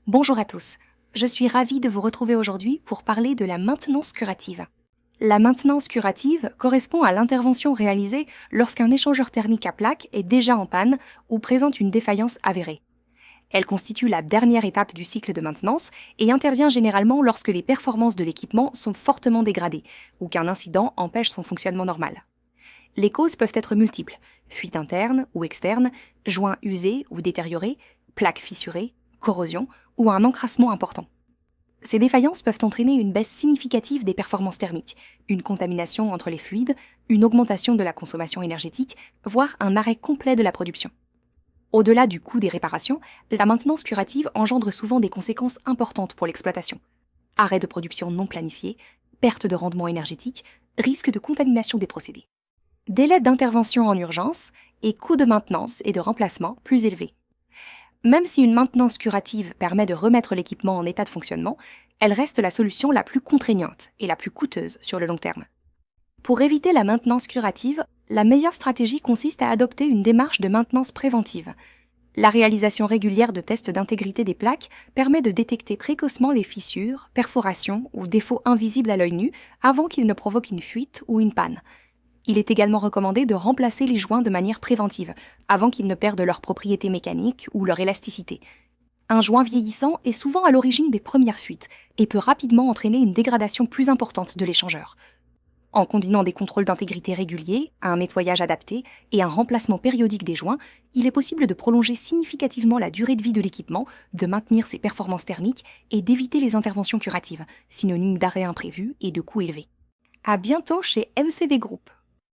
Bonjour à tous, je suis ravie de vous retrouver aujourd'hui pour parler de la maintenance curative. La maintenance curative correspond à l'intervention réalisée lorsqu'un échangeur thermique à plaques est déjà en panne ou présente une défaillance avérée. Elle constitue la dernière étape du cycle de maintenance et intervient généralement lorsque les performances de l'équipement sont fortement dégradées ou qu'un incident empêche son fonctionnement normal. Les causes peuvent être multiples, fuite interne ou externe, joints usés ou détériorés, plaques fissurées, corrosion ou un encrassement important. Ces défaillances peuvent entraîner une baisse significative des performances thermiques, une contamination entre les fluides, une augmentation de la consommation énergétique, voire un arrêt complet de la production. Au-delà du coût des réparations, la maintenance curative engendre souvent des conséquences importantes pour l'exploitation. Arrêt de production non planifié, perte de rendement énergétique, risque de contamination des procédés. Délai d'intervention en urgence et coût de maintenance et de remplacement plus élevés. Même si une maintenance curative permet de remettre l'équipement en état de fonctionnement, elle reste la solution la plus contraignante et la plus coûteuse sur le long terme. Pour éviter la maintenance curative, la meilleure stratégie consiste à adopter une démarche de maintenance préventive. La réalisation régulière de tests d'intégrité des plaques permet de détecter précocement les fissures, perforations ou défauts invisibles à l'œil nu avant qu'ils ne provoquent une fuite ou une panne. Il est également recommandé de remplacer les joints de manière préventive, avant qu'ils ne perdent leur propriété mécanique ou leur élasticité. Un joint vieillissant est souvent à l'origine des premières fuites et peut rapidement entraîner une dégradation plus importante de l'échangeur. En combinant des contrôles d'intégrité réguliers, un nettoyage adapté et un remplacement périodique des joints, il est possible de prolonger significativement la durée de vie de l'équipement, de maintenir ses performances thermiques et d'éviter les interventions curatives, synonymes d'arrêt imprévu et de coûts élevés. À bientôt chez MCV Group.